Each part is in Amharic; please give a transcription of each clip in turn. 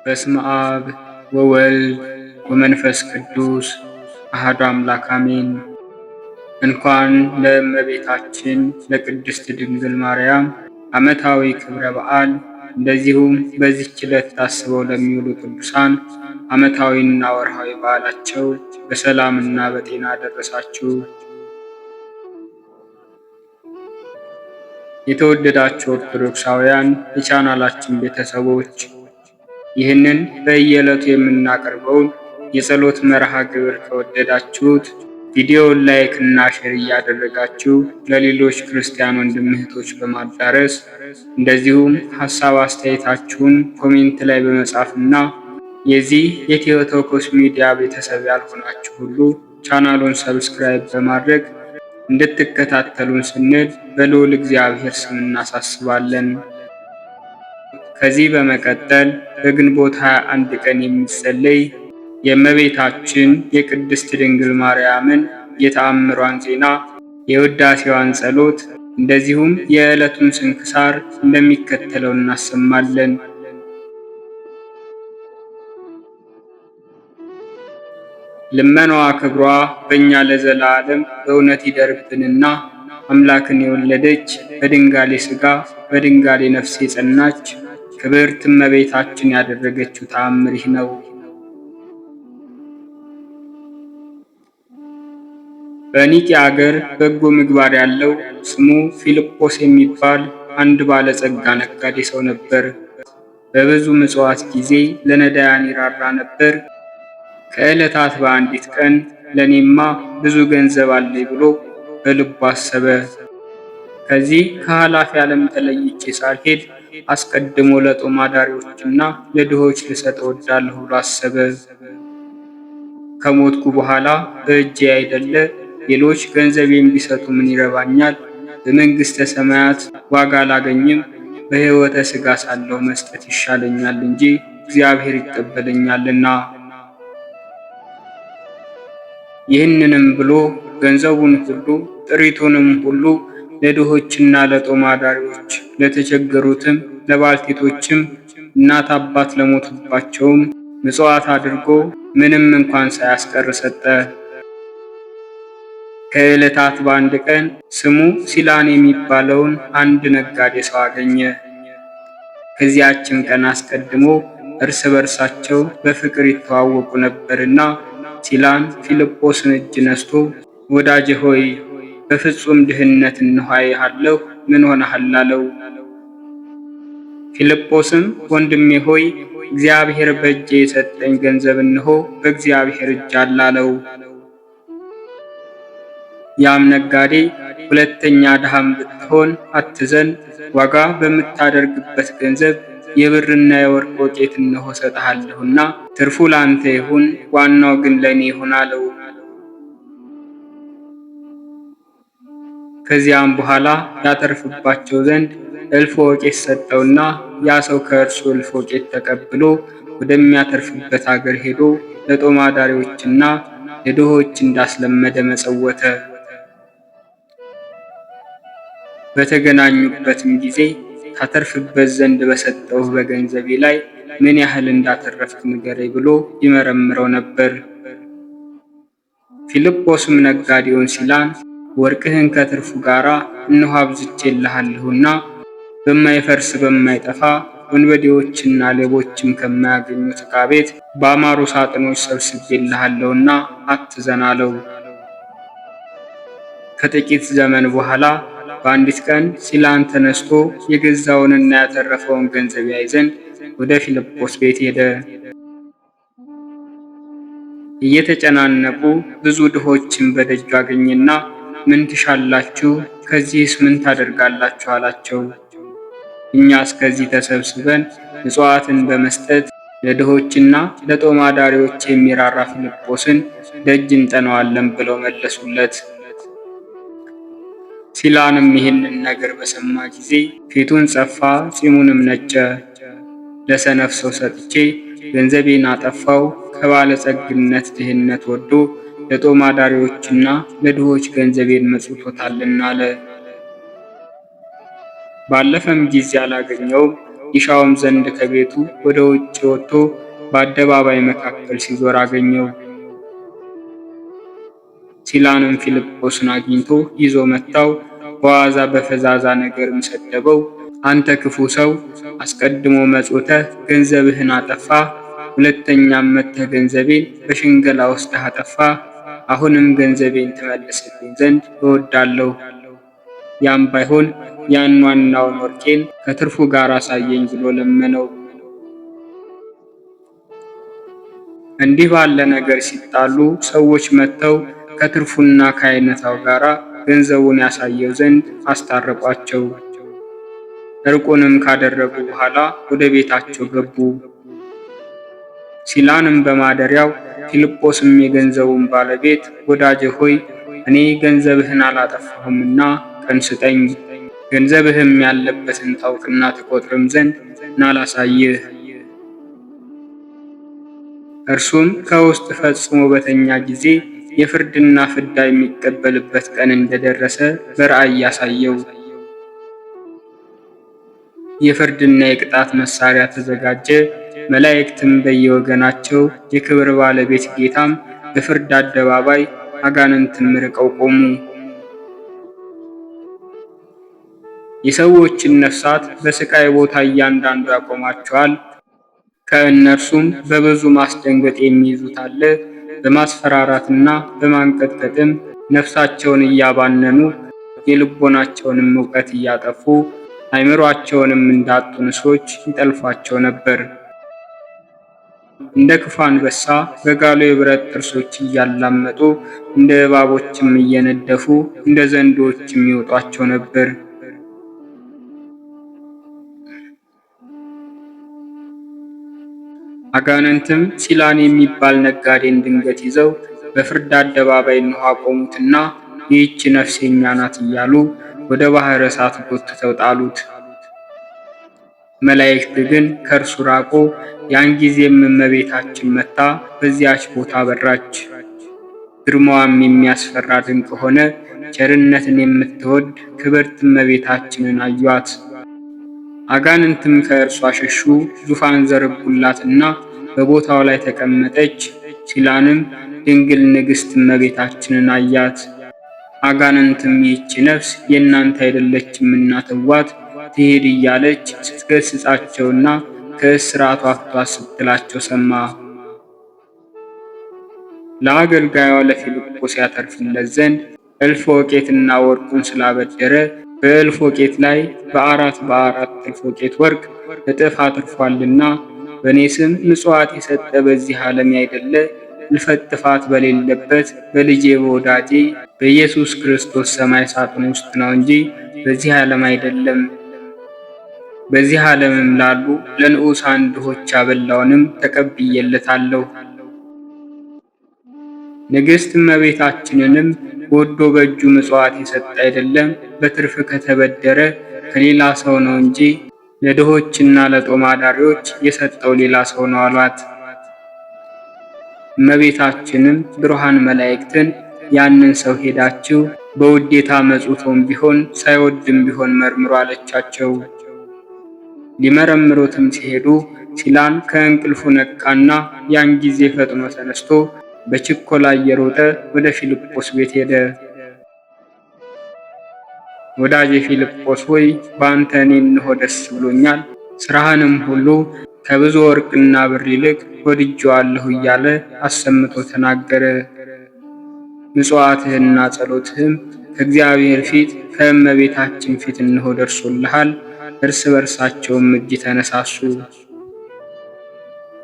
በስመ አብ ወወልድ ወመንፈስ ቅዱስ አሐዱ አምላክ አሜን። እንኳን ለእመቤታችን ለቅድስት ድንግል ማርያም ዓመታዊ ክብረ በዓል እንደዚሁም በዚህች ዕለት ታስበው ለሚውሉ ቅዱሳን ዓመታዊና ወርሃዊ በዓላቸው በሰላምና በጤና ደረሳችሁ። የተወደዳችሁ ኦርቶዶክሳውያን የቻናላችን ቤተሰቦች ይህንን በየዕለቱ የምናቀርበውን የጸሎት መርሃ ግብር ከወደዳችሁት ቪዲዮውን ላይክ እና ሼር እያደረጋችሁ ለሌሎች ክርስቲያን ወንድም እህቶች በማዳረስ እንደዚሁም ሐሳብ አስተያየታችሁን ኮሜንት ላይ በመጻፍና የዚህ የቴዎቶኮስ ሚዲያ ቤተሰብ ያልሆናችሁ ሁሉ ቻናሉን ሰብስክራይብ በማድረግ እንድትከታተሉን ስንል በልዑል እግዚአብሔር ስም እናሳስባለን። ከዚህ በመቀጠል በግንቦት 21 ቀን የሚጸለይ የእመቤታችን የቅድስት ድንግል ማርያምን የተአምሯን ዜና፣ የውዳሴዋን ጸሎት እንደዚሁም የዕለቱን ስንክሳር እንደሚከተለው እናሰማለን። ልመናዋ ክብሯ በእኛ ለዘላለም በእውነት ይደርብንና አምላክን የወለደች በድንጋሌ ሥጋ በድንጋሌ ነፍስ የጸናች ክብርት እመቤታችን ያደረገችው ተአምር ይህ ነው። በኒቅያ አገር በጎ ምግባር ያለው ስሙ ፊልጶስ የሚባል አንድ ባለጸጋ ነጋዴ ሰው ነበር። በብዙ ምጽዋት ጊዜ ለነዳያን ይራራ ነበር። ከዕለታት በአንዲት ቀን ለኔማ ብዙ ገንዘብ አለኝ ብሎ በልቡ አሰበ። ከዚህ ከኃላፊ ዓለም ተለይቼ ሳልሄድ አስቀድሞ ለጦም አዳሪዎችና ለድሆች ልሰጥ እወዳለሁ ብሎ አሰበ። ከሞትኩ በኋላ በእጄ አይደለ ሌሎች ገንዘቤን ቢሰጡ ምን ይረባኛል? በመንግሥተ ሰማያት ዋጋ አላገኝም። በሕይወተ ሥጋ ሳለሁ መስጠት ይሻለኛል እንጂ እግዚአብሔር ይቀበለኛልና። ይህንንም ብሎ ገንዘቡን ሁሉ ጥሪቱንም ሁሉ ለድሆችና ለጦም አዳሪዎች ለተቸገሩትም ለባልቴቶችም እናት አባት ለሞቱባቸውም ምጽዋት አድርጎ ምንም እንኳን ሳያስቀር ሰጠ። ከዕለታት በአንድ ቀን ስሙ ሲላን የሚባለውን አንድ ነጋዴ ሰው አገኘ። ከዚያችን ቀን አስቀድሞ እርስ በርሳቸው በፍቅር ይተዋወቁ ነበርና ሲላን ፊልጶስን እጅ ነስቶ ወዳጄ ሆይ በፍጹም ድህነት እንሆ አየሃለሁ፣ ምን ሆነሃል አለው። ፊልጶስም ወንድሜ ሆይ እግዚአብሔር በእጄ የሰጠኝ ገንዘብ እንሆ በእግዚአብሔር እጅ አለ አለው። ያም ነጋዴ ሁለተኛ ድሃም ብትሆን አትዘን፣ ዋጋ በምታደርግበት ገንዘብ የብርና የወርቅ ወቄት እንሆ ሰጥሃለሁና ትርፉ ላንተ ይሁን፣ ዋናው ግን ለኔ ይሁን አለው። ከዚያም በኋላ ያተርፍባቸው ዘንድ እልፍ ወቄት ሰጠውና ያ ሰው ከእርሱ እልፍ ወቄት ተቀብሎ ወደሚያተርፍበት አገር ሄዶ ለጦም አዳሪዎችና ለድሆች እንዳስለመደ መጸወተ። በተገናኙበትም ጊዜ ታተርፍበት ዘንድ በሰጠውህ በገንዘቤ ላይ ምን ያህል እንዳተረፍክ ንገረኝ ብሎ ይመረምረው ነበር። ፊልጶስም ነጋዴውን ሲላን ወርቅህን ከትርፉ ጋር እነሆ አብዝቼልሃለሁና በማይፈርስ በማይጠፋ ወንበዴዎችና ሌቦችም ከማያገኙት ዕቃ ቤት በአማሩ ሳጥኖች ሰብስቤልሃለሁና አትዘን አለው። ከጥቂት ዘመን በኋላ በአንዲት ቀን ሲላን ተነስቶ የገዛውንና ያተረፈውን ገንዘብ ያይ ዘንድ ወደ ፊልጶስ ቤት ሄደ። እየተጨናነቁ ብዙ ድሆችን በደጁ አገኘና ምን ትሻላችሁ? ከዚህስ ምን ታደርጋላችሁ? አላቸው። እኛስ ከዚህ ተሰብስበን ምጽዋትን በመስጠት ለድሆችና ለጦም አዳሪዎች የሚራራ ፊልጶስን ደጅ እንጠናዋለን ብለው መለሱለት። ሲላንም ይህንን ነገር በሰማ ጊዜ ፊቱን ጸፋ፣ ጺሙንም ነጨ። ለሰነፍ ሰው ሰጥቼ ገንዘቤን አጠፋው፣ ከባለጸግነት ድህነት ወዶ ለጦም አዳሪዎችና ለድሆች ገንዘቤን መጽውቶታልና አለ። ባለፈም ጊዜ አላገኘውም። ይሻውም ዘንድ ከቤቱ ወደ ውጭ ወጥቶ በአደባባይ መካከል ሲዞር አገኘው። ሲላንም ፊልጶስን አግኝቶ ይዞ መታው፣ በዋዛ በፈዛዛ ነገርም ሰደበው። አንተ ክፉ ሰው፣ አስቀድሞ መጽውተህ ገንዘብህን አጠፋ፣ ሁለተኛም መጥተህ ገንዘቤን በሽንገላ ወስደህ አጠፋ። አሁንም ገንዘቤን ትመልስልኝ ዘንድ እወዳለሁ። ያም ባይሆን ያን ዋናውን ወርቄን ከትርፉ ጋር አሳየኝ ብሎ ለመነው። እንዲህ ባለ ነገር ሲጣሉ ሰዎች መጥተው ከትርፉና ከአይነታው ጋር ገንዘቡን ያሳየው ዘንድ አስታረቋቸው። እርቁንም ካደረጉ በኋላ ወደ ቤታቸው ገቡ። ሲላንም በማደሪያው ፊልጶስም የገንዘቡን ባለቤት ወዳጄ ሆይ እኔ ገንዘብህን አላጠፋሁምና ቀን ስጠኝ፣ ገንዘብህም ያለበትን ታውቅና ትቆጥርም ዘንድ ናላሳይህ። እርሱም ከውስጥ ፈጽሞ በተኛ ጊዜ የፍርድና ፍዳ የሚቀበልበት ቀን እንደደረሰ በራእይ ያሳየው። የፍርድና የቅጣት መሳሪያ ተዘጋጀ። መላእክትም በየወገናቸው፣ የክብር ባለቤት ጌታም በፍርድ አደባባይ፣ አጋንንትም ርቀው ቆሙ። የሰዎችን ነፍሳት በስቃይ ቦታ እያንዳንዱ ያቆማቸዋል። ከእነርሱም በብዙ ማስደንገጥ የሚይዙት አለ። በማስፈራራትና በማንቀጥቀጥም ነፍሳቸውን እያባነኑ የልቦናቸውንም ዕውቀት እያጠፉ አእምሮአቸውንም እንዳጡ ንስሮች ይጠልፏቸው ነበር። እንደ ክፉ አንበሳ በጋሉ የብረት ጥርሶች እያላመጡ እንደ እባቦችም እየነደፉ እንደ ዘንዶችም ይወጧቸው ነበር። አጋንንትም ሲላን የሚባል ነጋዴን ድንገት ይዘው በፍርድ አደባባይ እንሆ አቆሙትና ይህች ነፍስ የኛ ናት እያሉ ወደ ባህረ እሳት ጎትተው ጣሉት። መላእክት ግን ከእርሱ ራቁ። ያን ጊዜም እመቤታችን መጥታ በዚያች ቦታ በራች። ግርማዋም የሚያስፈራ ድንቅ ሆነ። ቸርነትን የምትወድ ክብርት እመቤታችንን አዩአት። አጋንንትም ከእርሷ ሸሹ። ዙፋን ዘረጉላትና በቦታው ላይ ተቀመጠች። ሲላንም ድንግል ንግሥት እመቤታችንን አያት። አጋንንትም ይህች ነፍስ የእናንተ አይደለችምና ተዋት ትሄድ እያለች ስትገስጻቸውና ከእስራቷ ፍቷት ስትላቸው ሰማ። ለአገልጋዩ ለፊልጶስ ያተርፍለት ዘንድ እልፍ ወቄትና ወርቁን ስላበደረ በእልፍ ወቄት ላይ በአራት እልፍ ወቄት ወርቅ እጥፍ አትርፏልና በእኔ ስም ምጽዋት የሰጠ በዚህ ዓለም ያይደለ እልፈት ጥፋት በሌለበት በልጄ በወዳጄ በኢየሱስ ክርስቶስ ሰማይ ሳጥን ውስጥ ነው እንጂ በዚህ ዓለም አይደለም። በዚህ ዓለምም ላሉ ለንዑሳን ድሆች ያበላውንም ተቀብዬለታለሁ። ንግሥት እመቤታችንንም ወዶ በእጁ ምጽዋት የሰጠ አይደለም በትርፍ ከተበደረ ከሌላ ሰው ነው እንጂ ለድሆችና ለጦም አዳሪዎች የሰጠው ሌላ ሰው ነው አሏት። እመቤታችንም ብሩሃን መላእክትን ያንን ሰው ሄዳችሁ በውዴታ መጽውቶም ቢሆን ሳይወድም ቢሆን መርምሩ አለቻቸው። ሊመረምሩትም ሲሄዱ ሲላን ከእንቅልፉ ነቃና ያን ጊዜ ፈጥኖ ተነስቶ በችኮላ እየሮጠ ወደ ፊልጶስ ቤት ሄደ። ወዳጄ ፊልጶስ ሆይ በአንተ እኔ እንሆ ደስ ብሎኛል፣ ስራህንም ሁሉ ከብዙ ወርቅና ብር ይልቅ ወድጄዋለሁ እያለ አሰምቶ ተናገረ። ምጽዋትህና ጸሎትህም ከእግዚአብሔር ፊት ከእመቤታችን ፊት እንሆ ደርሶልሃል። እርስ በርሳቸውም እጅ ተነሳሱ።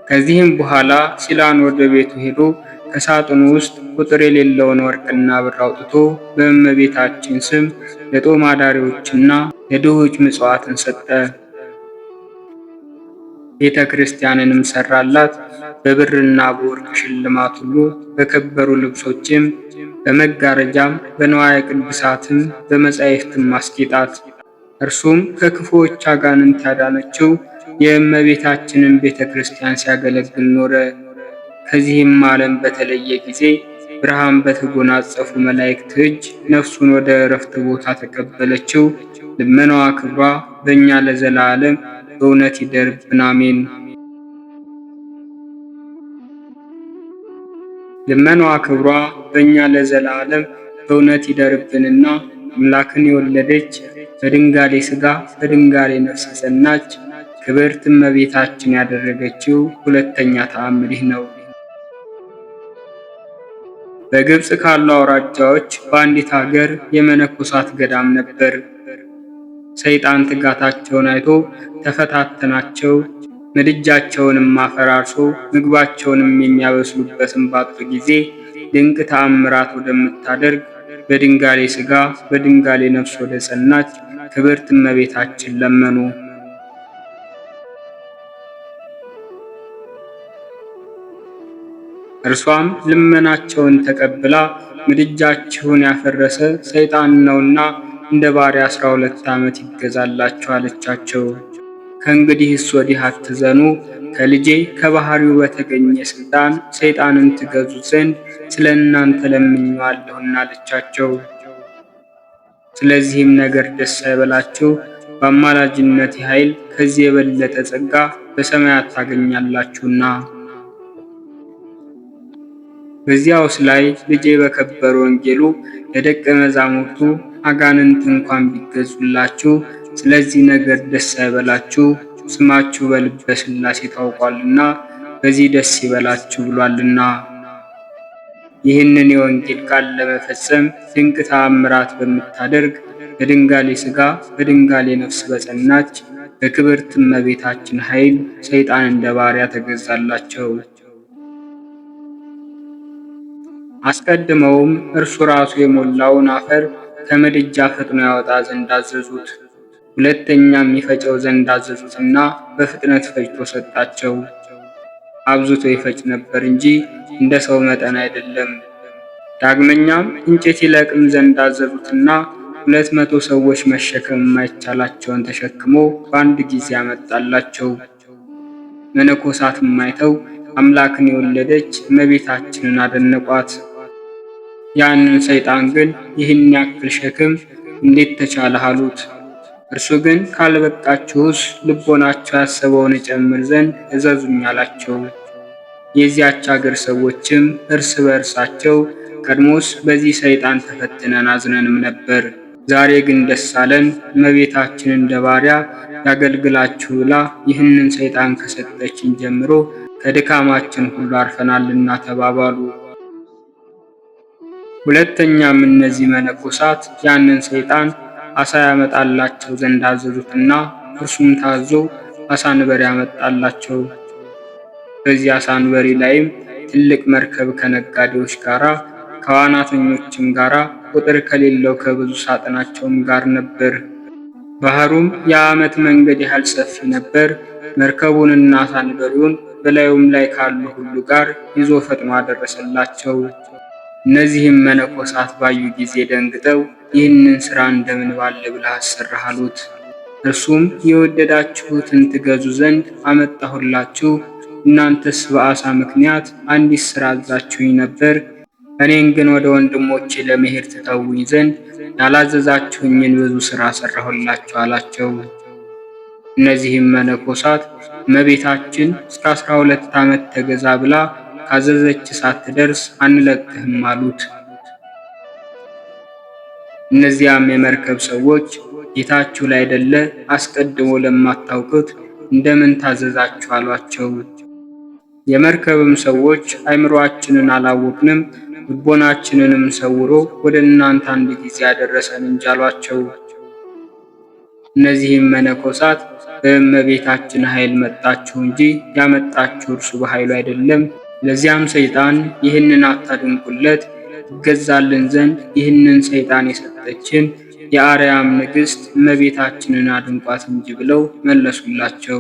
ከዚህም በኋላ ሲላን ወደ ቤቱ ሄዶ ከሳጥኑ ውስጥ ቁጥር የሌለውን ወርቅና ብር አውጥቶ በእመቤታችን ስም ለጦም አዳሪዎችና ለድሆች ምጽዋትን ሰጠ። ቤተ ክርስቲያንንም ሰራላት። በብርና በወርቅ ሽልማት ሁሉ በከበሩ ልብሶችም በመጋረጃም በንዋየ ቅድሳትም በመጻሕፍትም አስጌጣት። እርሱም ከክፉዎች አጋንንት ያዳነችው የእመቤታችንን ቤተ ክርስቲያን ሲያገለግል ኖረ። ከዚህም ዓለም በተለየ ጊዜ ብርሃን በተጎናጸፉ መላእክት እጅ ነፍሱን ወደ ዕረፍት ቦታ ተቀበለችው። ልመናዋ ክብሯ በእኛ ለዘላለም በእውነት ይደርብን፣ አሜን። ልመናዋ ክብሯ በእኛ ለዘላለም በእውነት ይደርብንና አምላክን የወለደች በድንጋሌ ሥጋ በድንጋሌ ነፍስ የጸናች ክብርት እመቤታችን ያደረገችው ሁለተኛ ተአምር ይህ ነው። በግብፅ ካሉ አውራጃዎች በአንዲት ሀገር የመነኮሳት ገዳም ነበር። ሰይጣን ትጋታቸውን አይቶ ተፈታተናቸው። ምድጃቸውንም አፈራርሶ ምግባቸውንም የሚያበስሉበትን ባጡ ጊዜ ድንቅ ተአምራት ወደምታደርግ በድንጋሌ ሥጋ በድንጋሌ ነፍስ ወደ ጸናች ክብርት እመቤታችን ለመኑ። እርሷም ልመናቸውን ተቀብላ ምድጃችሁን ያፈረሰ ሰይጣን ነውና እንደ ባሪያ 12 ዓመት ይገዛላችሁ አለቻቸው። ከእንግዲህስ ወዲህ አትዘኑ፣ ከልጄ ከባህሪው በተገኘ ሥልጣን ሰይጣንን ትገዙት ዘንድ ስለ እናንተ ለምኜዋለሁና አለቻቸው። ስለዚህም ነገር ደስ አይበላችሁ፣ በአማላጅነቴ ኃይል ከዚህ የበለጠ ጸጋ በሰማያት ታገኛላችሁና። በዚያውስ ላይ ልጄ በከበረ ወንጌሉ ለደቀ መዛሙርቱ አጋንንት እንኳን ቢገዙላችሁ ስለዚህ ነገር ደስ አይበላችሁ፣ ስማችሁ በልበ ሥላሴ ታውቋልና በዚህ ደስ ይበላችሁ ብሏልና። ይህንን የወንጌል ቃል ለመፈጸም ድንቅ ተአምራት በምታደርግ በድንጋሌ ሥጋ በድንጋሌ ነፍስ በጸናች በክብርት እመቤታችን ኃይል ሰይጣን እንደ ባሪያ ተገዛላቸው። አስቀድመውም እርሱ ራሱ የሞላውን አፈር ከምድጃ ፈጥኖ ያወጣ ዘንድ አዘዙት። ሁለተኛም ይፈጨው ዘንድ አዘዙትና በፍጥነት ፈጭቶ ሰጣቸው። አብዝቶ ይፈጭ ነበር እንጂ እንደ ሰው መጠን አይደለም። ዳግመኛም እንጨት ይለቅም ዘንድ አዘዙትና 200 ሰዎች መሸከም የማይቻላቸውን ተሸክሞ በአንድ ጊዜ ያመጣላቸው። መነኮሳትም አይተው አምላክን የወለደች እመቤታችንን አደነቋት። ያንን ሰይጣን ግን ይህን ያክል ሸክም እንዴት ተቻለህ አሉት። እርሱ ግን ካልበቃችሁስ ልቦናቸው ያሰበውን እጨምር ዘንድ እዘዙኝ አላቸው። የዚያች አገር ሰዎችም እርስ በእርሳቸው ቀድሞስ በዚህ ሰይጣን ተፈትነን አዝነንም ነበር፣ ዛሬ ግን ደስ አለን፣ እመቤታችን እንደ ባሪያ ያገልግላችሁ ብላ ይህንን ሰይጣን ከሰጠችን ጀምሮ ከድካማችን ሁሉ አርፈናልና ተባባሉ። ሁለተኛም እነዚህ መነኮሳት ያንን ሰይጣን አሳ ያመጣላቸው ዘንድ አዘዙትና እርሱም ታዞ አሳ አንበሪ ያመጣላቸው። በዚህ አሳ አንበሪ ላይም ትልቅ መርከብ ከነጋዴዎች ጋራ ከዋናተኞችም ጋራ ቁጥር ከሌለው ከብዙ ሳጥናቸውም ጋር ነበር። ባህሩም የዓመት መንገድ ያህል ሰፊ ነበር። መርከቡንና አሳ አንበሪውን በላዩም ላይ ካሉ ሁሉ ጋር ይዞ ፈጥኖ አደረሰላቸው። እነዚህም መነኮሳት ባዩ ጊዜ ደንግጠው ይህንን ሥራ እንደምን ባለ ብለህ አሰራህ አሉት። እርሱም የወደዳችሁትን ትገዙ ዘንድ አመጣሁላችሁ፣ እናንተስ በአሳ ምክንያት አንዲት ሥራ አዛችሁኝ ነበር። እኔን ግን ወደ ወንድሞቼ ለመሄድ ትተውኝ ዘንድ ያላዘዛችሁኝን ብዙ ሥራ ሠራሁላችሁ አላቸው። እነዚህም መነኮሳት እመቤታችን እስከ 12 ዓመት ተገዛ ብላ ካዘዘች ሳትደርስ አንለቅህም አሉት። እነዚያም የመርከብ ሰዎች ጌታችሁ ላይደለ አስቀድሞ ለማታውቁት እንደምን ታዘዛችሁ አሏቸው። የመርከብም ሰዎች አእምሮአችንን አላወቅንም፣ ልቦናችንንም ሰውሮ ወደ እናንተ አንድ ጊዜ ያደረሰን እንጂ አሏቸው። እነዚህም መነኮሳት በእመቤታችን ኃይል መጣችሁ እንጂ ያመጣችሁ እርሱ በኃይሉ አይደለም። ለዚያም ሰይጣን ይህንን አታድንቁለት፣ ይገዛልን ዘንድ ይህንን ሰይጣን የሰጠችን የአርያም ንግሥት እመቤታችንን አድንቋት እንጂ ብለው መለሱላቸው።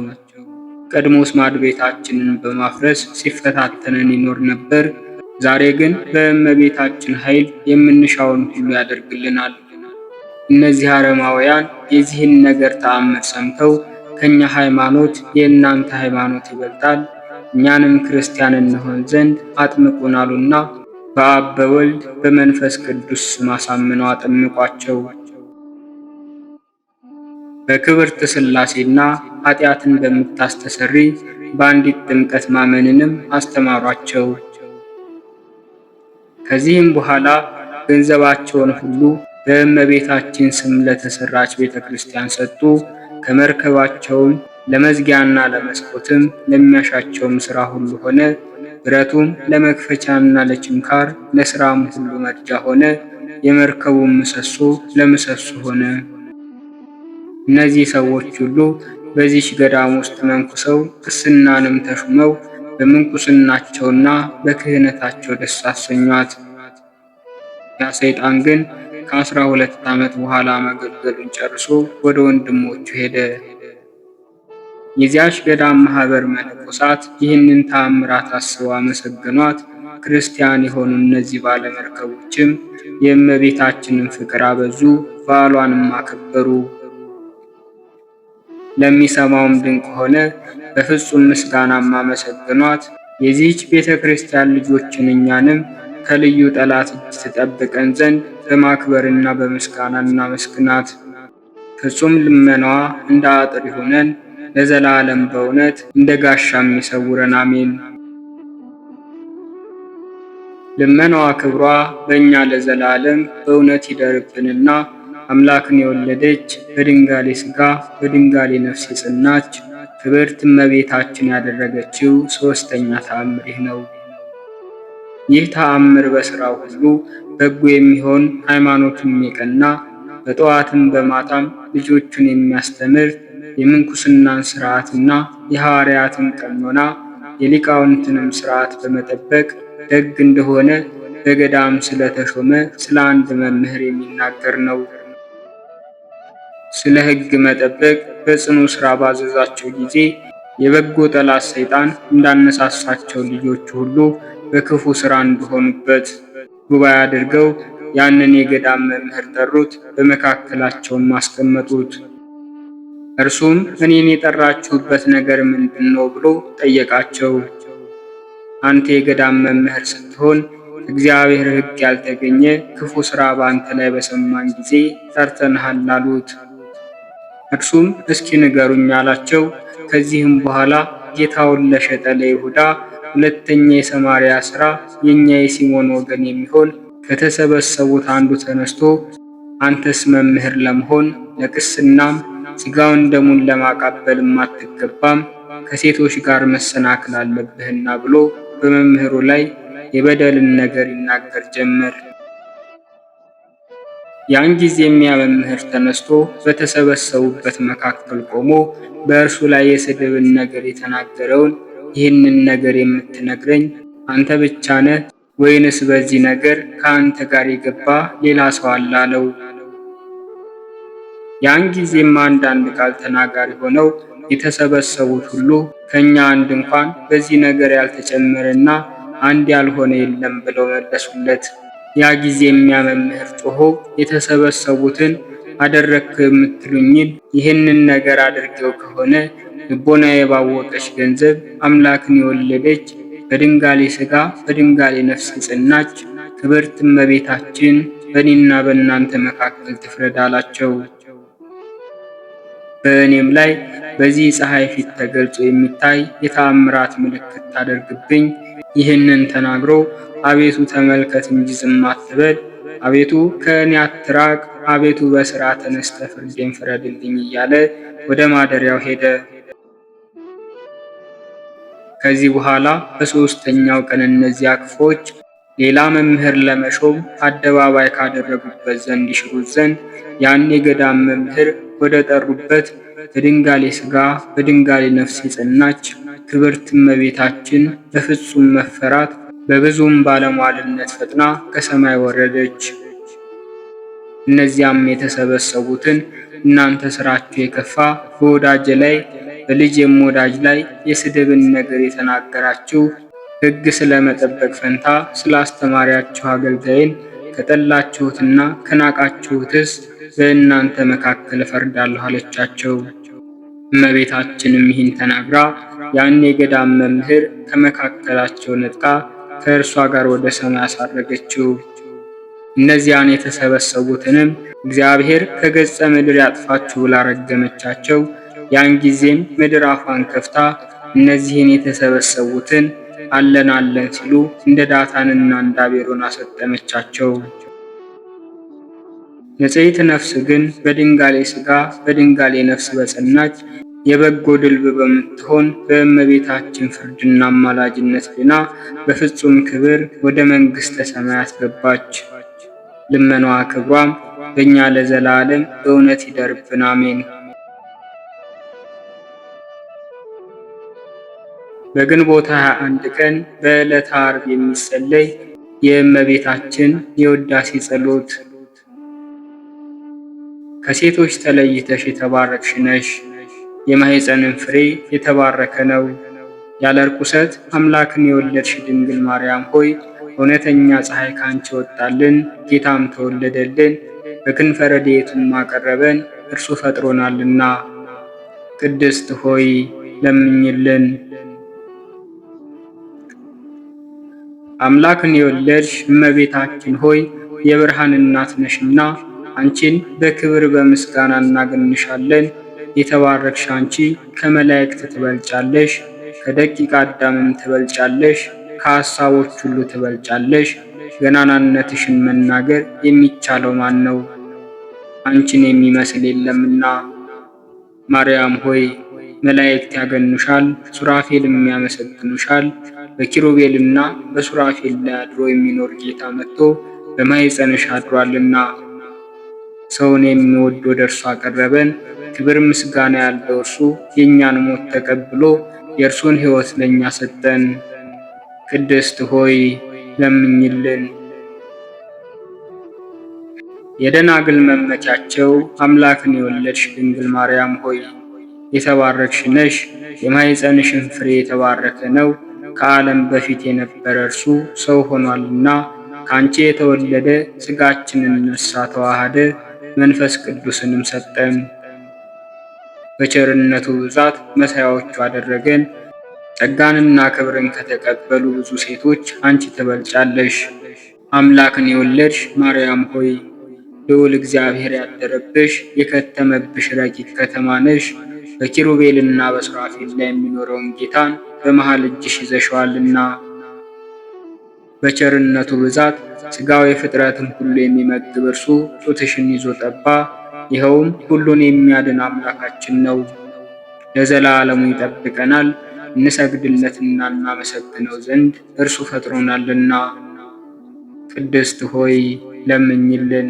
ቀድሞስ ማድ ቤታችንን በማፍረስ ሲፈታተነን ይኖር ነበር። ዛሬ ግን በእመቤታችን ኃይል የምንሻውን ሁሉ ያደርግልናል። እነዚህ አረማውያን የዚህን ነገር ተአምር ሰምተው ከኛ ሃይማኖት የእናንተ ሃይማኖት ይበልጣል፣ እኛንም ክርስቲያን እንሆን ዘንድ አጥምቁን አሉና በአብ በወልድ በመንፈስ ቅዱስ ስም አሳምነው አጠምቋቸው። በክብርት ሥላሴና ኃጢአትን በምታስተሰሪ በአንዲት ጥምቀት ማመንንም አስተማሯቸው። ከዚህም በኋላ ገንዘባቸውን ሁሉ በእመቤታችን ስም ለተሰራች ቤተ ክርስቲያን ሰጡ። ከመርከባቸውም ለመዝጊያና ለመስኮትም ለሚያሻቸውም ሥራ ሁሉ ሆነ። ብረቱም ለመክፈቻና ለችንካር ለሥራም ሁሉ መርጃ ሆነ። የመርከቡም ምሰሶ ለምሰሶ ሆነ። እነዚህ ሰዎች ሁሉ በዚች ገዳም ውስጥ መንኩሰው ቅስናንም ተሹመው በምንኩስናቸውና በክህነታቸው ደስ አሰኟት። ያ ሰይጣን ግን ከ12 ዓመት በኋላ መገልገሉን ጨርሶ ወደ ወንድሞቹ ሄደ። የዚያች ገዳም ማህበር መነኮሳት ይህንን ተአምራት አስበው አመሰገኗት። ክርስቲያን የሆኑ እነዚህ ባለመርከቦችም የእመቤታችንን ፍቅር አበዙ፣ በዓሏንም አከበሩ። ለሚሰማውም ድንቅ ሆነ። በፍጹም ምስጋናም አመሰገኗት። የዚህች ቤተ ክርስቲያን ልጆችን እኛንም ከልዩ ጠላት እጅ ትጠብቀን ዘንድ በማክበርና በምስጋና እናመስግናት። ፍጹም ልመናዋ እንደ አጥር ይሆነን ለዘላለም በእውነት እንደ ጋሻም ይሰውረን፣ አሜን። ልመናዋ ክብሯ በእኛ ለዘላለም በእውነት ይደርብንና አምላክን የወለደች በድንጋሌ ሥጋ በድንጋሌ ነፍስ የጸናች ክብርት እመቤታችን ያደረገችው ሦስተኛ ተአምር ይህ ነው። ይህ ተአምር በሥራው ሁሉ በጎ የሚሆን ሃይማኖቱም የቀና በጠዋትም በማታም ልጆቹን የሚያስተምር የምንኩስናን ሥርዓትና የሐዋርያትን ቀኖና የሊቃውንትንም ሥርዓት በመጠበቅ ደግ እንደሆነ በገዳም ስለተሾመ ስለ አንድ መምህር የሚናገር ነው። ስለ ሕግ መጠበቅ በጽኑ ሥራ ባዘዛቸው ጊዜ የበጎ ጠላት ሰይጣን እንዳነሳሳቸው ልጆቹ ሁሉ በክፉ ሥራ እንደሆኑበት ጉባኤ አድርገው ያንን የገዳም መምህር ጠሩት፣ በመካከላቸውም አስቀመጡት። እርሱም እኔን የጠራችሁበት ነገር ምንድን ነው ብሎ ጠየቃቸው። አንተ የገዳም መምህር ስትሆን እግዚአብሔር ሕግ ያልተገኘ ክፉ ሥራ በአንተ ላይ በሰማን ጊዜ ጠርተንሃል አሉት። እርሱም እስኪ ንገሩኝ አላቸው። ከዚህም በኋላ ጌታውን ለሸጠ ለይሁዳ ሁለተኛ የሰማርያ ሥራ የኛ የሲሞን ወገን የሚሆን ከተሰበሰቡት አንዱ ተነስቶ አንተስ መምህር ለመሆን ለቅስናም ሥጋውን ደሙን ለማቃበልም አትገባም፣ ከሴቶች ጋር መሰናክል አለብህና ብሎ በመምህሩ ላይ የበደልን ነገር ይናገር ጀመር። ያን ጊዜም ያ መምህር ተነስቶ በተሰበሰቡበት መካከል ቆሞ በእርሱ ላይ የስድብን ነገር የተናገረውን ይህንን ነገር የምትነግረኝ አንተ ብቻ ነህ ወይንስ በዚህ ነገር ከአንተ ጋር የገባ ሌላ ሰው አለ አለው። ያን ጊዜም አንዳንድ ቃል ተናጋሪ ሆነው የተሰበሰቡት ሁሉ ከኛ አንድ እንኳን በዚህ ነገር ያልተጨመረና አንድ ያልሆነ የለም ብለው መለሱለት። ያ ጊዜም ያ መምህር ጮሆ የተሰበሰቡትን አደረግክ የምትሉኝን ይህንን ነገር አድርገው ከሆነ ልቦናዬ ባወቀች ገንዘብ አምላክን የወለደች በድንጋሌ ሥጋ በድንጋሌ ነፍስ የጸናች ክብርት እመቤታችን በእኔና በእናንተ መካከል ትፍረድ አላቸው። በእኔም ላይ በዚህ ፀሐይ ፊት ተገልጾ የሚታይ የተአምራት ምልክት ታደርግብኝ። ይህንን ተናግሮ አቤቱ ተመልከት እንጂ ዝም አትበል፣ አቤቱ ከእኔ አትራቅ፣ አቤቱ በሥራ ተነስተ ፍርዴን ፍረድልኝ እያለ ወደ ማደሪያው ሄደ። ከዚህ በኋላ በሦስተኛው ቀን እነዚያ ክፎች ሌላ መምህር ለመሾም አደባባይ ካደረጉበት ዘንድ ይሽሩት ዘንድ ያን የገዳም መምህር ወደ ጠሩበት በድንጋሌ ሥጋ በድንጋሌ ነፍስ የጸናች ክብርት እመቤታችን በፍጹም መፈራት በብዙም ባለሟልነት ፈጥና ከሰማይ ወረደች። እነዚያም የተሰበሰቡትን እናንተ ሥራችሁ የከፋ በወዳጄ ላይ በልጄም ወዳጅ ላይ የስድብን ነገር የተናገራችሁ ሕግ ስለመጠበቅ ፈንታ ስላስተማሪያችሁ አገልጋይን ከጠላችሁትና ከናቃችሁትስ በእናንተ መካከል እፈርዳለሁ አለቻቸው። እመቤታችንም ይህን ተናግራ ያን የገዳም መምህር ከመካከላቸው ነጥቃ ከእርሷ ጋር ወደ ሰማይ አሳረገችው። እነዚያን የተሰበሰቡትንም እግዚአብሔር ከገጸ ምድር ያጥፋችሁ ብላ ረገመቻቸው። ያን ጊዜም ምድር አፏን ከፍታ እነዚህን የተሰበሰቡትን አለን አለን ሲሉ እንደ ዳታንና እንደ አቤሮን አሰጠመቻቸው። ንጽሕት ነፍስ ግን በድንጋሌ ሥጋ በድንጋሌ ነፍስ በጸናች የበጎ ድልብ በምትሆን በእመቤታችን ፍርድና አማላጅነት ድና በፍጹም ክብር ወደ መንግሥተ ሰማያት ገባች። ልመናዋ ክብሯም በእኛ ለዘላለም በእውነት ይደርብን፣ አሜን። በግንቦት 21 ቀን በዕለተ ዓርብ የሚጸለይ የእመቤታችን የውዳሴ ጸሎት። ከሴቶች ተለይተሽ የተባረክሽ ነሽ፣ የማኅፀንን ፍሬ የተባረከ ነው። ያለ ርኩሰት አምላክን የወለድሽ ድንግል ማርያም ሆይ እውነተኛ ፀሐይ ካንቺ ወጣልን፣ ጌታም ተወለደልን። በክንፈ ረድኤቱም አቀረበን፣ እርሱ ፈጥሮናልና። ቅድስት ሆይ ለምኝልን። አምላክን የወለድሽ እመቤታችን ሆይ የብርሃን እናት ነሽና አንቺን በክብር በምስጋና እናገንሻለን። የተባረክሽ አንቺ ከመላእክት ትበልጫለሽ፣ ከደቂቀ አዳምም ትበልጫለሽ፣ ከሐሳቦች ሁሉ ትበልጫለሽ። ገናናነትሽን መናገር የሚቻለው ማን ነው? አንቺን የሚመስል የለምና። ማርያም ሆይ መላእክት ያገኑሻል፣ ሱራፌልም ያመሰግኑሻል። በኪሩቤልና በሱራፌል ላይ አድሮ የሚኖር ጌታ መጥቶ በማኅፀንሽ አድሯልና። ሰውን የሚወድ ወደ እርሱ አቀረበን። ክብር ምስጋና ያለው እርሱ የእኛን ሞት ተቀብሎ የእርሱን ሕይወት ለእኛ ሰጠን። ቅድስት ሆይ ለምኝልን። የደናግል መመኪያቸው አምላክን የወለድሽ ድንግል ማርያም ሆይ የተባረክሽ ነሽ። የማኅፀንሽን ፍሬ የተባረከ ነው። ከዓለም በፊት የነበረ እርሱ ሰው ሆኗልና ከአንቺ የተወለደ ሥጋችንን ነሳ ተዋሃደ፣ መንፈስ ቅዱስንም ሰጠን። በቸርነቱ ብዛት መሳያዎቹ አደረገን። ጸጋንና ክብርን ከተቀበሉ ብዙ ሴቶች አንቺ ትበልጫለሽ። አምላክን የወለድሽ ማርያም ሆይ ልዑል እግዚአብሔር ያደረብሽ የከተመብሽ ረቂቅ ከተማ ነሽ። በኪሩቤልና በሱራፌል ላይ የሚኖረውን ጌታን በመሃል እጅሽ ይዘሽዋልና። በቸርነቱ ብዛት ሥጋዊ ፍጥረትን ሁሉ የሚመግብ እርሱ ጡትሽን ይዞ ጠባ። ይኸውም ሁሉን የሚያድን አምላካችን ነው። ለዘላለሙ ይጠብቀናል። እንሰግድለትና እናመሰግነው ዘንድ እርሱ ፈጥሮናልና። ቅድስት ሆይ ለምኝልን።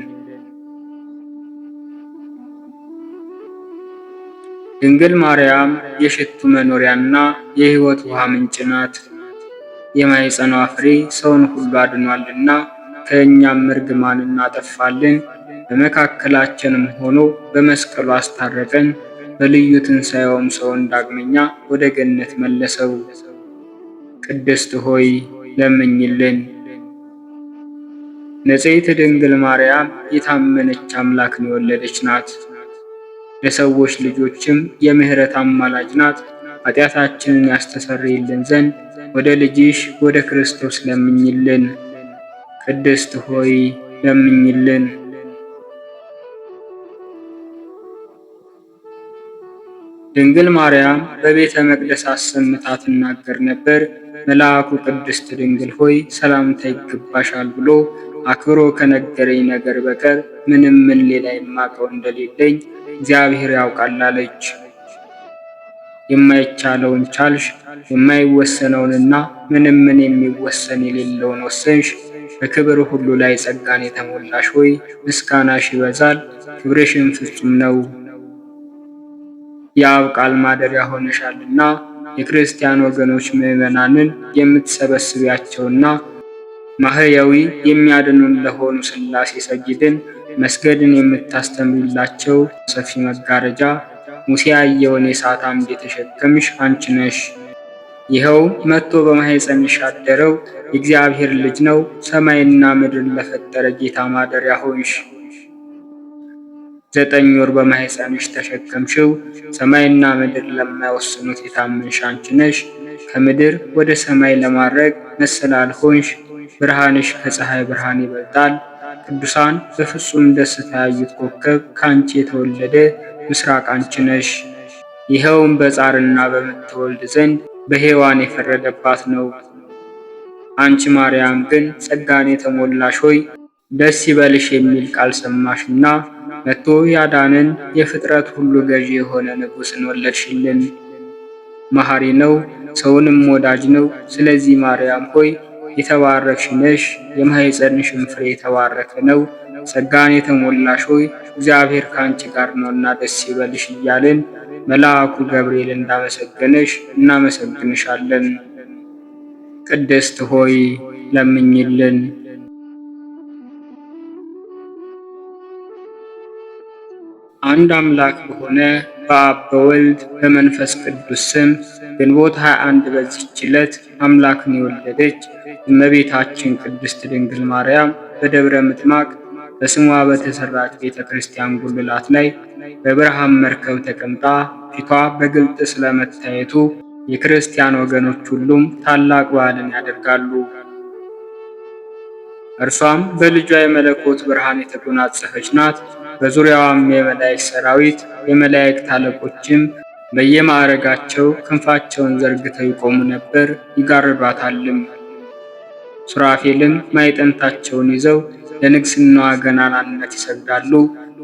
ድንግል ማርያም የሽቱ መኖሪያና የሕይወት ውሃ ምንጭ ናት። የማኅፀኗ ፍሬ ሰውን ሁሉ አድኗልና ከእኛም እርግማንን አጠፋልን። በመካከላችንም ሆኖ በመስቀሉ አስታረቀን። በልዩ ትንሣኤውም ሰውን ዳግመኛ ወደ ገነት መለሰው። ቅድስት ሆይ ለምኝልን። ንጽሕት ድንግል ማርያም የታመነች አምላክን የወለደች ናት። ለሰዎች ልጆችም የምሕረት አማላጅ ናት። ኃጢአታችንን ያስተሰርይልን ዘንድ ወደ ልጅሽ ወደ ክርስቶስ ለምኝልን። ቅድስት ሆይ ለምኝልን። ድንግል ማርያም በቤተ መቅደስ አሰምታ ትናገር ነበር። መልአኩ ቅድስት ድንግል ሆይ ሰላምታ ይገባሻል ብሎ አክብሮ ከነገረኝ ነገር በቀር ምንም ሌላ የማውቀው እንደሌለኝ እግዚአብሔር ያውቃል አለች። የማይቻለውን ቻልሽ፣ የማይወሰነውንና ምንም የሚወሰን የሌለውን ወሰንሽ። በክብር ሁሉ ላይ ጸጋን የተሞላሽ ሆይ ምስጋናሽ ይበዛል፣ ክብርሽም ፍጹም ነው። የአብ ቃል ማደሪያ ሆነሻልና የክርስቲያን ወገኖች ምዕመናንን የምትሰበስቢያቸውና ማህያዊ የሚያድኑን ለሆኑ ሥላሴ ሰጊድን መስገድን የምታስተምሪላቸው ሰፊ መጋረጃ ሙሴ ያየውን የእሳት አምድ የተሸከምሽ አንቺ ነሽ። ይኸው መጥቶ በማኅፀንሽ ያደረው የእግዚአብሔር ልጅ ነው። ሰማይና ምድርን ለፈጠረ ጌታ ማደሪያ ሆንሽ። 9 ወር በማኅፀንሽ ተሸከምሽው። ሰማይና ምድር ለማይወስኑት የታመንሽ አንቺ ነሽ። ከምድር ወደ ሰማይ ለማድረግ መሰላል ሆንሽ። ብርሃንሽ ከፀሐይ ብርሃን ይበልጣል። ቅዱሳን በፍጹም ደስታ ያዩት ኮከብ ከአንቺ የተወለደ ምስራቅ አንቺ ነሽ። ይኸውም በጻርና በምትወልድ ዘንድ በሔዋን የፈረደባት ነው። አንቺ ማርያም ግን ጸጋን የተሞላሽ ሆይ ደስ ይበልሽ የሚል ቃል ሰማሽና መጥቶ ያዳነን የፍጥረት ሁሉ ገዢ የሆነ ንጉሥን ወለድሽልን። መሐሪ ነው፣ ሰውንም ወዳጅ ነው። ስለዚህ ማርያም ሆይ የተባረክሽ ነሽ፣ የማኅፀንሽም ፍሬ የተባረከ ነው። ጸጋን የተሞላሽ ሆይ እግዚአብሔር ከአንቺ ጋር ነውና ደስ ይበልሽ እያልን መልአኩ ገብርኤል እንዳመሰገነሽ እናመሰግንሻለን። ቅድስት ሆይ ለምኝልን። አንድ አምላክ በሆነ በአብ በወልድ በመንፈስ ቅዱስ ስም ግንቦት 21 በዚህች ዕለት አምላክን የወለደች እመቤታችን ቅድስት ድንግል ማርያም በደብረ ምጥማቅ በስሟ በተሰራች ቤተ ክርስቲያን ጉልላት ላይ በብርሃን መርከብ ተቀምጣ ፊቷ በግልጥ ስለመታየቱ የክርስቲያን ወገኖች ሁሉም ታላቅ በዓልን ያደርጋሉ። እርሷም በልጇ የመለኮት ብርሃን የተጎናጸፈች ናት። በዙሪያዋም የመላእክት ሰራዊት የመላእክት አለቆችም በየማዕረጋቸው ክንፋቸውን ዘርግተው ይቆሙ ነበር፣ ይጋርዷታልም። ሱራፌልም ማዕጠንታቸውን ይዘው ለንግሥናዋ ገናናነት ይሰግዳሉ።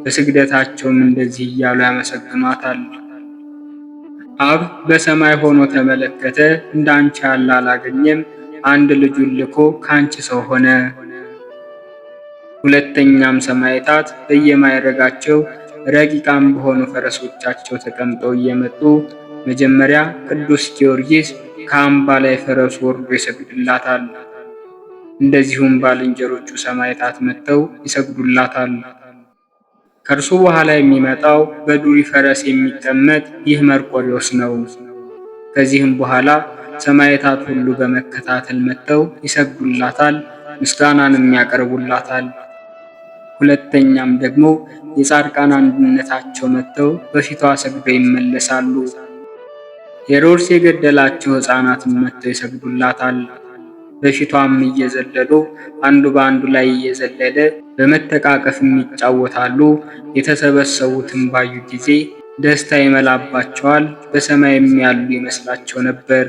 በስግደታቸውም እንደዚህ እያሉ ያመሰግኗታል። አብ በሰማይ ሆኖ ተመለከተ፣ እንዳንቺ ያለ አላገኘም። አንድ ልጁን ልኮ ካንቺ ሰው ሆነ። ሁለተኛም ሰማዕታት በየማዕረጋቸው ረቂቃን በሆኑ ፈረሶቻቸው ተቀምጠው እየመጡ መጀመሪያ ቅዱስ ጊዮርጊስ ከአምባ ላይ ፈረሱ ወርዶ ይሰግድላታል። እንደዚሁም ባልንጀሮቹ ሰማዕታት መጥተው ይሰግዱላታል። ከእርሱ በኋላ የሚመጣው በዱሪ ፈረስ የሚቀመጥ ይህ መርቆሬዎስ ነው። ከዚህም በኋላ ሰማዕታት ሁሉ በመከታተል መጥተው ይሰግዱላታል፣ ምስጋናንም ያቀርቡላታል። ሁለተኛም ደግሞ የጻድቃን አንድነታቸው መጥተው በፊቷ ሰግደው ይመለሳሉ። ሄሮድስ የገደላቸው ሕፃናትም መጥተው ይሰግዱላታል። በፊቷም እየዘለሉ አንዱ በአንዱ ላይ እየዘለለ በመተቃቀፍም ይጫወታሉ። የተሰበሰቡትን ባዩ ጊዜ ደስታ ይመላባቸዋል፣ በሰማይም ያሉ ይመስላቸው ነበር።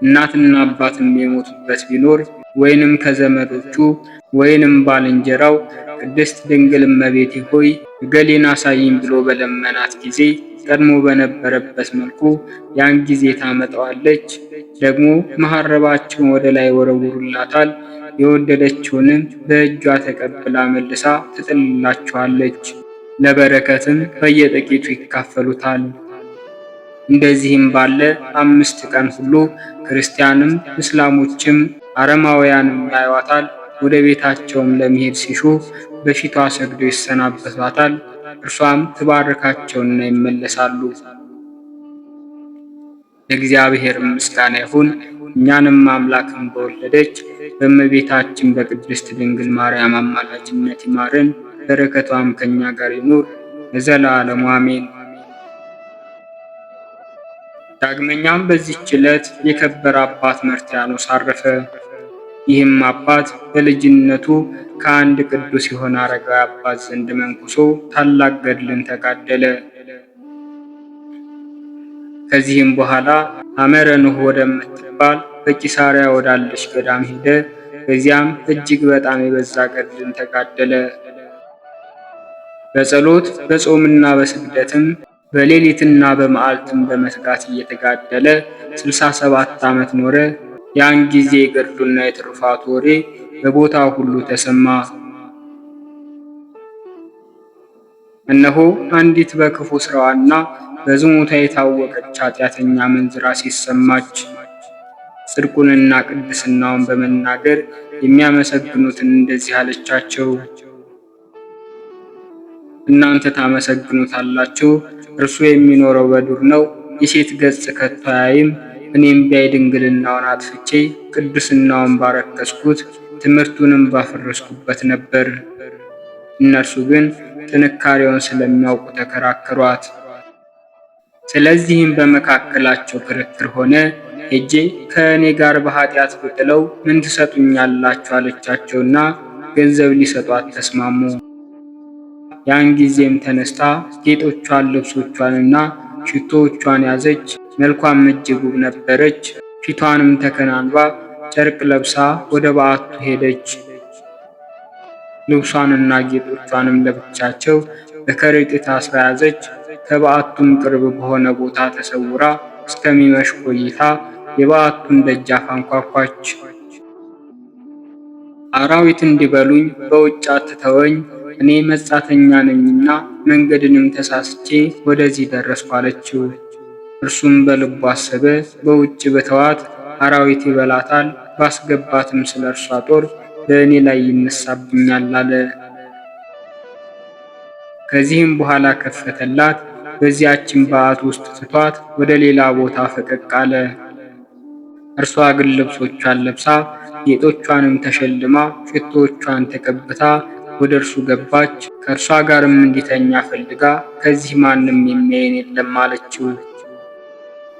እናትና አባትም የሞቱበት ቢኖር ወይንም ከዘመዶቹ ወይንም ባልንጀራው ቅድስት ድንግል እመቤቴ ሆይ እገሌን አሳይኝ ብሎ በለመናት ጊዜ ቀድሞ በነበረበት መልኩ ያን ጊዜ ታመጣዋለች። ደግሞ መሐረባቸውን ወደ ላይ ወረውሩላታል። የወደደችውንም በእጇ ተቀብላ መልሳ ትጥልላቸዋለች። ለበረከትም በየጥቂቱ ይካፈሉታል። እንደዚህም ባለ 5 ቀን ሁሉ ክርስቲያንም እስላሞችም አረማውያንም ያዩዋታል። ወደ ቤታቸውም ለመሄድ ሲሹ በፊቷ ሰግደው ይሰናበቷታል። እርሷም ትባርካቸውና ይመለሳሉ። ለእግዚአብሔር ምስጋና ይሁን። እኛንም አምላክን በወለደች በእመቤታችን በቅድስት ድንግል ማርያም አማላጅነት ይማረን፣ በረከቷም ከኛ ጋር ይኑር ለዘላለሙ አሜን። ዳግመኛም በዚህች ዕለት የከበረ አባት መርትያኖስ አረፈ። ይህም አባት በልጅነቱ ከአንድ ቅዱስ የሆነ አረጋዊ አባት ዘንድ መንኩሶ ታላቅ ገድልን ተጋደለ። ከዚህም በኋላ ሐመረ ኖኅ ወደምትባል በቂሳርያ ወዳለች ገዳም ሄደ። በዚያም እጅግ በጣም የበዛ ገድልን ተጋደለ። በጸሎት በጾምና በስግደትም በሌሊትና በመዓልትም በመትጋት እየተጋደለ 67 ዓመት ኖረ። ያን ጊዜ የገድሉና የትሩፋቱ ወሬ በቦታው ሁሉ ተሰማ። እነሆ አንዲት በክፉ ስራዋና በዝሙቷ የታወቀች ኃጢአተኛ መንዝራ ሲሰማች ጽድቁንና ቅድስናውን በመናገር የሚያመሰግኑትን እንደዚህ አለቻቸው። እናንተ ታመሰግኑታላችሁ፣ እርሱ የሚኖረው በዱር ነው፣ የሴት ገጽ ከቶ አያይም። እኔም ቢያይ ድንግልናውን አጥፍቼ ቅድስናውን ባረከስኩት ትምህርቱንም ባፈረስኩበት ነበር። እነርሱ ግን ጥንካሬውን ስለሚያውቁ ተከራከሯት። ስለዚህም በመካከላቸው ክርክር ሆነ። ሄጄ ከእኔ ጋር በኃጢአት ብጥለው ምን ትሰጡኛላችሁ አለቻቸውና ገንዘብ ሊሰጧት ተስማሙ። ያን ጊዜም ተነስታ ጌጦቿን፣ ልብሶቿንና ሽቶዎቿን ያዘች። መልኳም እጅግ ውብ ነበረች። ፊቷንም ተከናንባ ጨርቅ ለብሳ ወደ በዓቱ ሄደች። ልብሷንና ጌጦቿንም ለብቻቸው በከረጢት አስራ ያዘች። ከበዓቱም ቅርብ በሆነ ቦታ ተሰውራ እስከሚመሽ ቆይታ የበዓቱን ደጃፍ አንኳኳች። አራዊት እንዲበሉኝ በውጭ አትተወኝ፣ እኔ መጻተኛ ነኝና መንገድንም ተሳስቼ ወደዚህ ደረስኩ አለችው። እርሱም በልቡ አሰበ፣ በውጭ በተዋት አራዊት ይበላታል፣ ባስገባትም ስለ እርሷ ጦር በእኔ ላይ ይነሳብኛል አለ። ከዚህም በኋላ ከፈተላት። በዚያችን በዓት ውስጥ ትቷት ወደ ሌላ ቦታ ፈቀቅ አለ። እርሷ ግን ልብሶቿን ለብሳ ጌጦቿንም ተሸልማ ሽቶዎቿን ተቀብታ ወደ እርሱ ገባች። ከእርሷ ጋርም እንዲተኛ ፈልጋ ከዚህ ማንም የሚያየን የለም አለችው።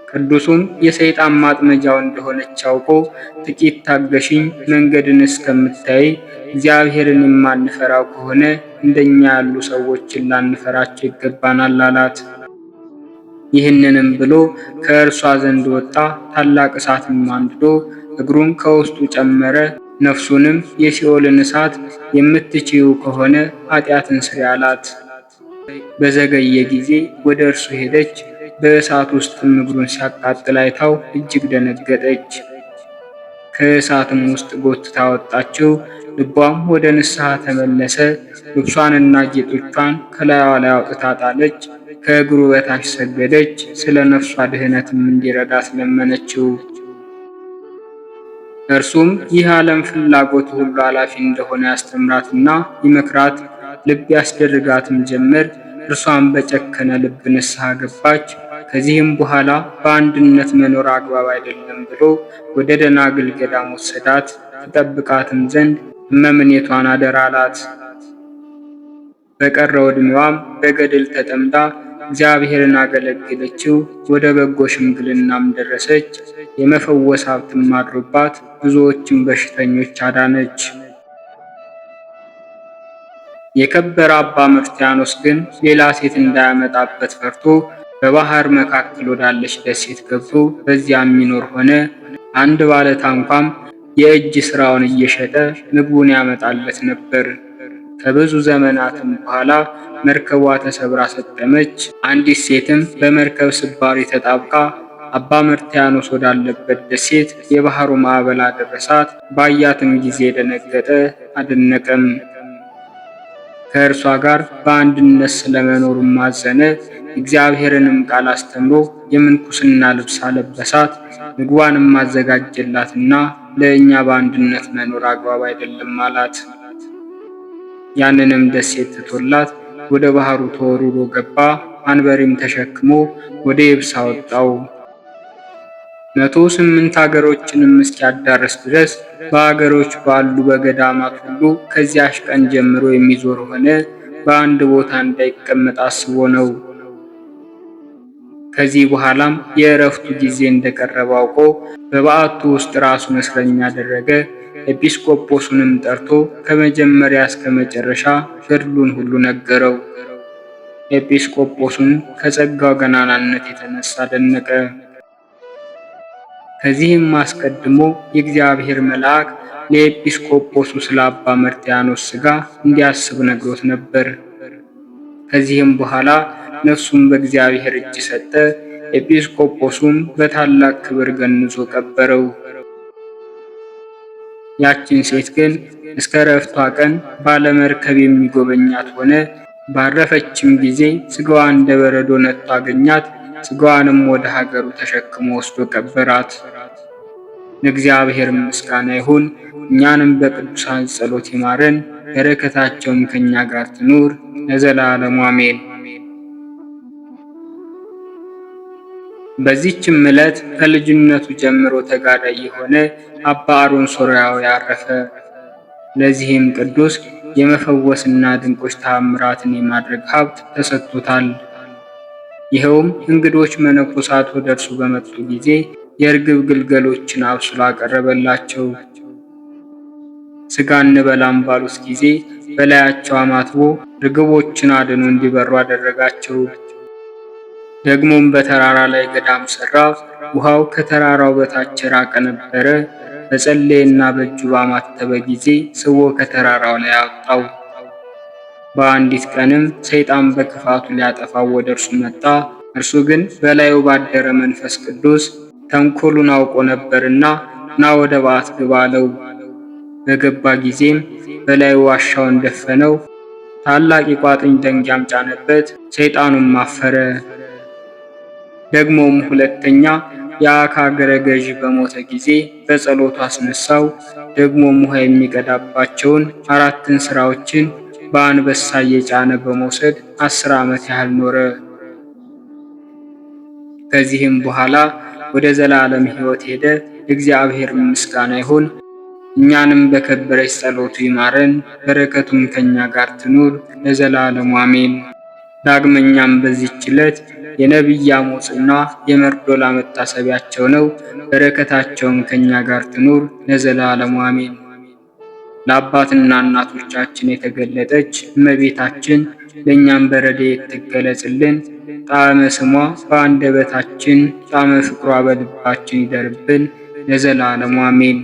ቅዱሱም የሰይጣን ማጥመጃው እንደሆነች አውቆ ጥቂት ታገሽኝ፣ መንገድን እስከምታይ እግዚአብሔርን የማንፈራው ከሆነ እንደኛ ያሉ ሰዎችን ላንፈራቸው ይገባናል አላት። ይህንንም ብሎ ከእርሷ ዘንድ ወጣ። ታላቅ እሳትም አንድዶ እግሩን ከውስጡ ጨመረ። ነፍሱንም የሲኦልን እሳት የምትችይው ከሆነ ኃጢአትን ስሪ አላት። በዘገየ ጊዜ ወደ እርሱ ሄደች። በእሳት ውስጥም እግሩን ሲያቃጥል አይታው እጅግ ደነገጠች። ከእሳትም ውስጥ ጎትታ አወጣችው። ልቧም ወደ ንስሐ ተመለሰ። ልብሷንና ጌጦቿን ከላይዋ ላይ አውጥታ ጣለች። ከእግሩ በታች ሰገደች። ስለ ነፍሷ ድህነትም እንዲረዳት ለመነችው። እርሱም ይህ ዓለም ፍላጎት ሁሉ ኃላፊ እንደሆነ ያስተምራትና ይመክራት፣ ልብ ያስደርጋትም ጀመር። እርሷም በጨከነ ልብ ንስሐ ገባች። ከዚህም በኋላ በአንድነት መኖር አግባብ አይደለም ብሎ ወደ ደናግል ገዳም ወሰዳት። ትጠብቃትም ዘንድ እመምኔቷን አደራ አላት። በቀረው ዕድሜዋም በገድል ተጠምዳ እግዚአብሔርን አገለገለችው። ወደ በጎ ሽምግልናም ደረሰች። የመፈወስ ሀብትም አድሮባት ብዙዎችን በሽተኞች አዳነች። የከበረ አባ መርትያኖስ ግን ሌላ ሴት እንዳያመጣበት ፈርቶ በባህር መካከል ወዳለች ደሴት ገብቶ በዚያ የሚኖር ሆነ። አንድ ባለ ታንኳም የእጅ ስራውን እየሸጠ ምግቡን ያመጣለት ነበር። ከብዙ ዘመናትም በኋላ መርከቧ ተሰብራ ሰጠመች። አንዲት ሴትም በመርከብ ስባሪ ተጣብቃ አባ መርትያኖስ ወዳለበት ደሴት የባህሩ ማዕበል አደረሳት። ባያትም ጊዜ ደነገጠ፣ አደነቀም። ከእርሷ ጋር በአንድነት ስለመኖሩ ማዘነ። እግዚአብሔርንም ቃል አስተምሮ የምንኩስና ልብስ አለበሳት። ምግቧንም አዘጋጀላትና ለእኛ በአንድነት መኖር አግባብ አይደለም አላት። ያንንም ደሴት ትቶላት ወደ ባህሩ ተወርውሮ ገባ። አንበሪም ተሸክሞ ወደ የብስ አወጣው። 108 ሀገሮችንም እስኪያዳርስ ድረስ በሀገሮች ባሉ በገዳማት ሁሉ ከዚያሽ ቀን ጀምሮ የሚዞር ሆነ። በአንድ ቦታ እንዳይቀመጥ አስቦ ነው። ከዚህ በኋላም የእረፍቱ ጊዜ እንደቀረበ አውቆ በበዓቱ ውስጥ ራሱን እስረኛ አደረገ። ኤጲስቆጶሱንም ጠርቶ ከመጀመሪያ እስከ መጨረሻ ገድሉን ሁሉ ነገረው። ኤጲስቆጶሱም ከጸጋው ገናናነት የተነሳ ደነቀ። ከዚህም አስቀድሞ የእግዚአብሔር መልአክ ለኤጲስቆጶሱ ስለ አባ መርትያኖስ ሥጋ እንዲያስብ ነግሮት ነበር። ከዚህም በኋላ ነፍሱን በእግዚአብሔር እጅ ሰጠ። ኤጲስቆጶሱም በታላቅ ክብር ገንዞ ቀበረው። ያችን ሴት ግን እስከ ዕረፍቷ ቀን ባለመርከብ የሚጎበኛት ሆነ። ባረፈችም ጊዜ ሥጋዋ እንደ በረዶ ነጥቶ አገኛት። ሥጋዋንም ወደ ሀገሩ ተሸክሞ ወስዶ ቀበራት። ለእግዚአብሔር ምስጋና ይሁን። እኛንም በቅዱሳን ጸሎት ይማረን፣ በረከታቸውም ከኛ ጋር ትኑር ለዘላለሙ አሜን። በዚህችም ዕለት ከልጅነቱ ጀምሮ ተጋዳይ የሆነ አባ አሮን ሶርያዊ አረፈ። ለዚህም ቅዱስ የመፈወስና ድንቆች ተአምራትን የማድረግ ሀብት ተሰጥቶታል። ይኸውም እንግዶች መነኮሳት ወደ እርሱ በመጡ ጊዜ የርግብ ግልገሎችን አብስሎ አቀረበላቸው። ሥጋ እንበላም ባሉት ጊዜ በላያቸው አማትቦ ርግቦችን አድኖ እንዲበሩ አደረጋቸው። ደግሞም በተራራ ላይ ገዳም ሠራ። ውሃው ከተራራው በታች የራቀ ነበረ። በጸለየና በእጁ ባማተበ ጊዜ ስቦ ከተራራው ላይ አወጣው። በአንዲት ቀንም ሰይጣን በክፋቱ ሊያጠፋው ወደ እርሱ መጣ። እርሱ ግን በላዩ ባደረ መንፈስ ቅዱስ ተንኮሉን አውቆ ነበርና ና ወደ በዓት ግባ አለው። በገባ ጊዜም በላዩ ዋሻውን ደፈነው። ታላቅ የቋጥኝ ደንጊያም ጫነበት። ሰይጣኑም አፈረ። ደግሞም ሁለተኛ የአካ አገረ ገዥ በሞተ ጊዜ በጸሎቱ አስነሳው። ደግሞም ውሃ የሚቀዳባቸውን 4 እንስራዎችን በአንበሳ እየጫነ በመውሰድ 10 ዓመት ያህል ኖረ። ከዚህም በኋላ ወደ ዘላለም ሕይወት ሄደ። እግዚአብሔር ምስጋና ይሁን። እኛንም በከበረች ጸሎቱ ይማረን፣ በረከቱም ከኛ ጋር ትኑር ለዘላለሙ አሜን። ዳግመኛም በዚህች ዕለት የነቢይ አሞጽና የመርዶላ መታሰቢያቸው ነው። በረከታቸውም ከኛ ጋር ትኑር ለዘላለሙ አሜን። ለአባትና እናቶቻችን የተገለጠች እመቤታችን ለእኛም በረድኤት ትገለጽልን። ጣዕመ ስሟ በአንደበታችን፣ ጣዕመ ፍቅሯ በልባችን ይደርብን ለዘላለሙ አሜን።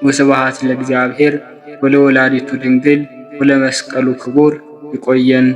ወስብሐት ለእግዚአብሔር ወለወላዲቱ ድንግል ወለመስቀሉ ክቡር። ይቆየን።